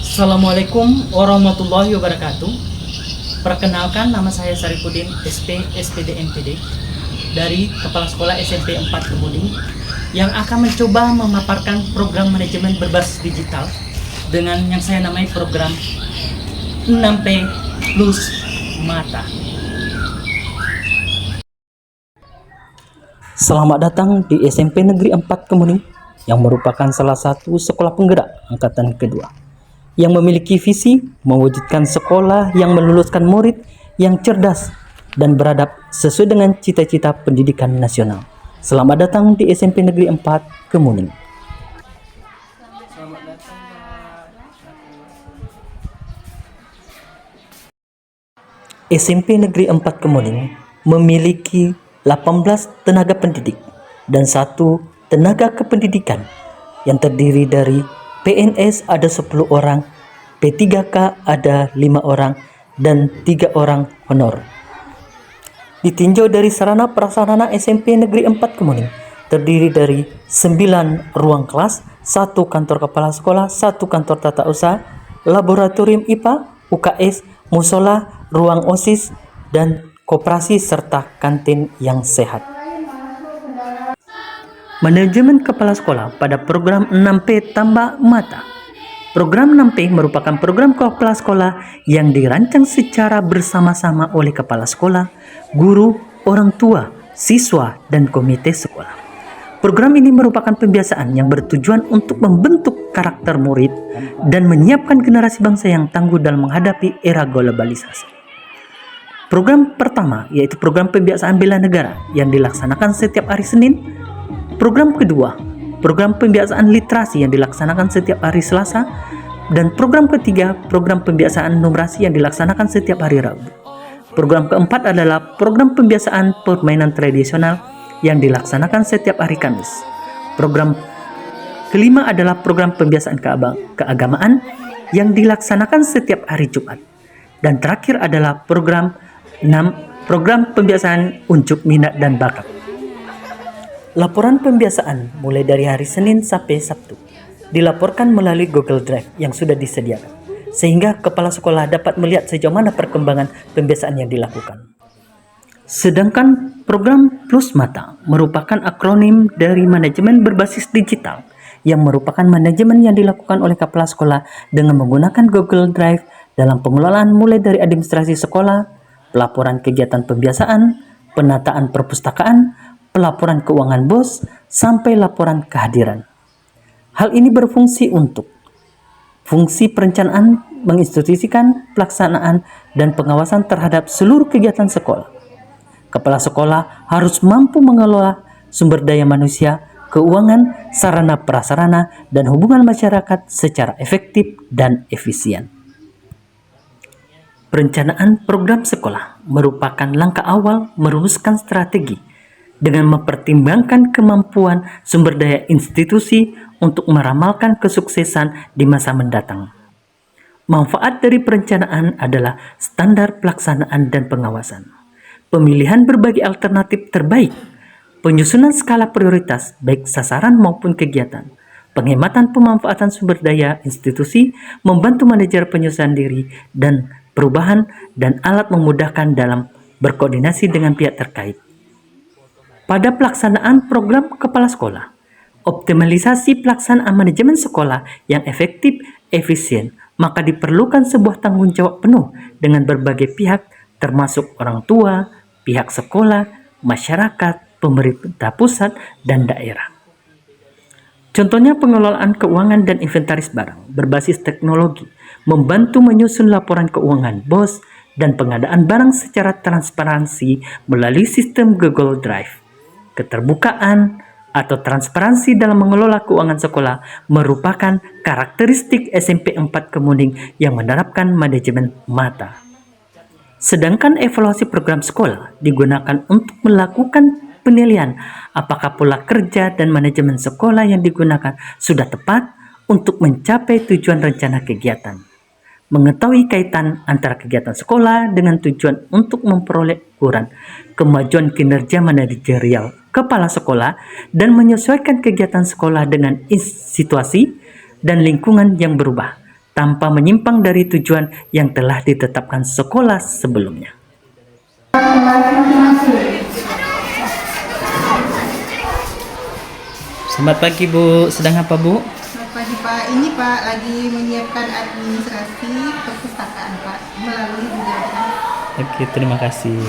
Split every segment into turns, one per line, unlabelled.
Assalamualaikum warahmatullahi wabarakatuh. Perkenalkan, nama saya Saripudin, SP, SPD, MPD dari Kepala Sekolah SMP 4 Kemuning yang akan mencoba memaparkan program manajemen berbasis digital dengan yang saya namai program 6P plus Mata. Selamat datang di SMP Negeri 4 Kemuning yang merupakan salah satu sekolah penggerak angkatan kedua yang memiliki visi mewujudkan sekolah yang meluluskan murid yang cerdas dan beradab sesuai dengan cita-cita pendidikan nasional. Selamat datang di SMP Negeri 4 Kemuning. Selamat datang, SMP Negeri 4 Kemuning memiliki 18 tenaga pendidik dan 1 tenaga kependidikan yang terdiri dari PNS ada 10 orang, P3K ada 5 orang, dan 3 orang honor. Ditinjau dari sarana prasarana SMP Negeri 4 Kemuning, terdiri dari 9 ruang kelas, 1 kantor kepala sekolah, 1 kantor tata usaha, laboratorium IPA, UKS, musola, ruang OSIS, dan koperasi serta kantin yang sehat. Manajemen kepala sekolah pada program 6P tambah mata. Program 6P merupakan program kepala sekolah yang dirancang secara bersama-sama oleh kepala sekolah, guru, orang tua, siswa, dan komite sekolah. Program ini merupakan pembiasaan yang bertujuan untuk membentuk karakter murid dan menyiapkan generasi bangsa yang tangguh dalam menghadapi era globalisasi. Program pertama yaitu program pembiasaan bela negara yang dilaksanakan setiap hari Senin. Program kedua, program pembiasaan literasi yang dilaksanakan setiap hari Selasa, dan program ketiga, program pembiasaan numerasi yang dilaksanakan setiap hari Rabu. Program keempat adalah program pembiasaan permainan tradisional yang dilaksanakan setiap hari Kamis. Program kelima adalah program pembiasaan keagamaan yang dilaksanakan setiap hari Jumat. Dan terakhir adalah program 6, program pembiasaan unjuk minat dan bakat. Laporan pembiasaan mulai dari hari Senin sampai Sabtu dilaporkan melalui Google Drive yang sudah disediakan, sehingga kepala sekolah dapat melihat sejauh mana perkembangan pembiasaan yang dilakukan. Sedangkan program Plus Mata merupakan akronim dari manajemen berbasis digital yang merupakan manajemen yang dilakukan oleh kepala sekolah dengan menggunakan Google Drive dalam pengelolaan mulai dari administrasi sekolah, pelaporan kegiatan pembiasaan, penataan perpustakaan, pelaporan keuangan BOS, sampai laporan kehadiran. Hal ini berfungsi untuk fungsi perencanaan, menginstitusikan pelaksanaan dan pengawasan terhadap seluruh kegiatan sekolah. Kepala sekolah harus mampu mengelola sumber daya manusia, keuangan, sarana prasarana, dan hubungan masyarakat secara efektif dan efisien. Perencanaan program sekolah merupakan langkah awal merumuskan strategi dengan mempertimbangkan kemampuan sumber daya institusi untuk meramalkan kesuksesan di masa mendatang. Manfaat dari perencanaan adalah standar pelaksanaan dan pengawasan, pemilihan berbagai alternatif terbaik, penyusunan skala prioritas baik sasaran maupun kegiatan, penghematan pemanfaatan sumber daya institusi, membantu manajer penyusunan diri dan perubahan, dan alat memudahkan dalam berkoordinasi dengan pihak terkait. Pada pelaksanaan program kepala sekolah, optimalisasi pelaksanaan manajemen sekolah yang efektif, efisien, maka diperlukan sebuah tanggung jawab penuh dengan berbagai pihak termasuk orang tua, pihak sekolah, masyarakat, pemerintah pusat, dan daerah. Contohnya pengelolaan keuangan dan inventaris barang berbasis teknologi, membantu menyusun laporan keuangan BOS, dan pengadaan barang secara transparansi melalui sistem Google Drive. Keterbukaan atau transparansi dalam mengelola keuangan sekolah merupakan karakteristik SMP 4 Kemuning yang menerapkan manajemen mata. Sedangkan evaluasi program sekolah digunakan untuk melakukan penilaian apakah pola kerja dan manajemen sekolah yang digunakan sudah tepat untuk mencapai tujuan rencana kegiatan. Mengetahui kaitan antara kegiatan sekolah dengan tujuan untuk memperoleh ukuran kemajuan kinerja manajerial kepala sekolah dan menyesuaikan kegiatan sekolah dengan situasi dan lingkungan yang berubah, tanpa menyimpang dari tujuan yang telah ditetapkan sekolah sebelumnya. Selamat pagi Bu, sedang apa Bu?
Selamat pagi Pak, ini Pak lagi menyiapkan administrasi perpustakaan Pak melalui Google Drive.
Oke, terima kasih.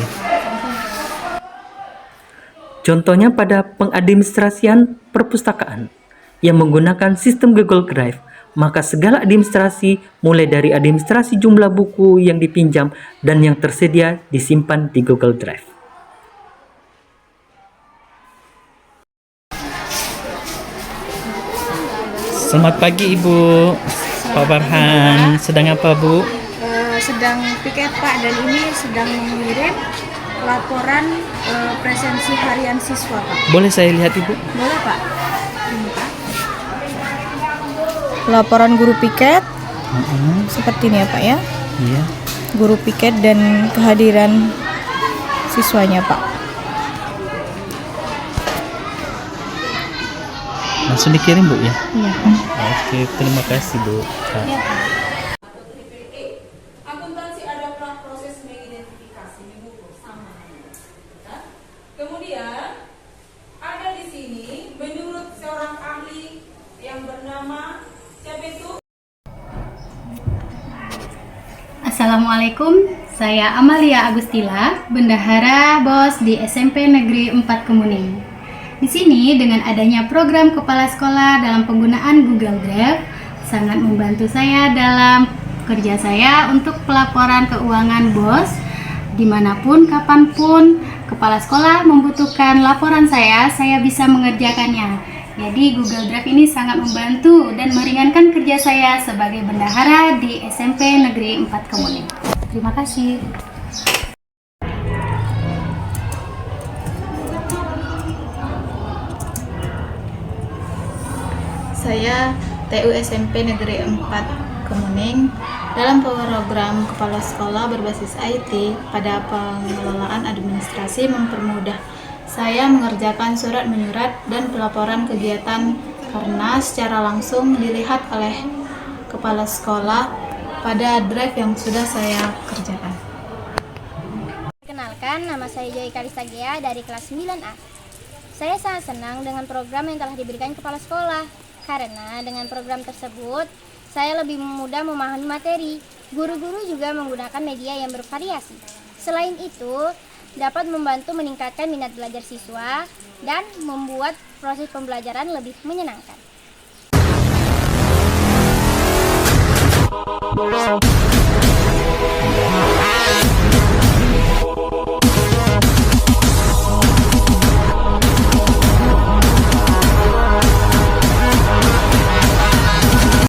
Contohnya pada pengadministrasian perpustakaan yang menggunakan sistem Google Drive, maka segala administrasi mulai dari administrasi jumlah buku yang dipinjam dan yang tersedia disimpan di Google Drive. Selamat pagi Ibu. Pak Farhan, sedang apa Bu?
Sedang piket Pak, dan ini sedang mengirim laporan presensi harian siswa Pak.
Boleh saya lihat Ibu?
Boleh Pak. Ini Pak. Laporan guru piket seperti ini ya Pak ya.
Iya.
Guru piket dan kehadiran siswanya Pak.
Langsung dikirim Bu ya?
Iya.
Oke, terima kasih Bu.
Iya Pak.
Akuntansi adalah proses mengidentifikasi di buku sama. Kemudian ada di sini menurut seorang ahli yang bernama siapa itu?
Assalamualaikum, saya Amalia Agustila, Bendahara BOS di SMP Negeri 4 Kemuning. Di sini dengan adanya program kepala sekolah dalam penggunaan Google Drive sangat membantu saya dalam kerja saya untuk pelaporan keuangan BOS dimanapun, kapanpun kepala sekolah membutuhkan laporan saya bisa mengerjakannya. Jadi Google Drive ini sangat membantu dan meringankan kerja saya sebagai bendahara di SMP Negeri 4 Kemuning. Terima kasih.
Saya TU SMP Negeri 4 Kemuning dalam program kepala sekolah berbasis IT pada pengelolaan administrasi mempermudah saya mengerjakan surat menyurat dan pelaporan kegiatan karena secara langsung dilihat oleh kepala sekolah pada drive yang sudah saya kerjakan.
Perkenalkan, nama saya Joy Kalista Gea dari kelas 9A. Saya sangat senang dengan program yang telah diberikan kepala sekolah, karena dengan program tersebut, saya lebih mudah memahami materi. Guru-guru juga menggunakan media yang bervariasi. Selain itu, dapat membantu meningkatkan minat belajar siswa dan membuat proses pembelajaran lebih menyenangkan.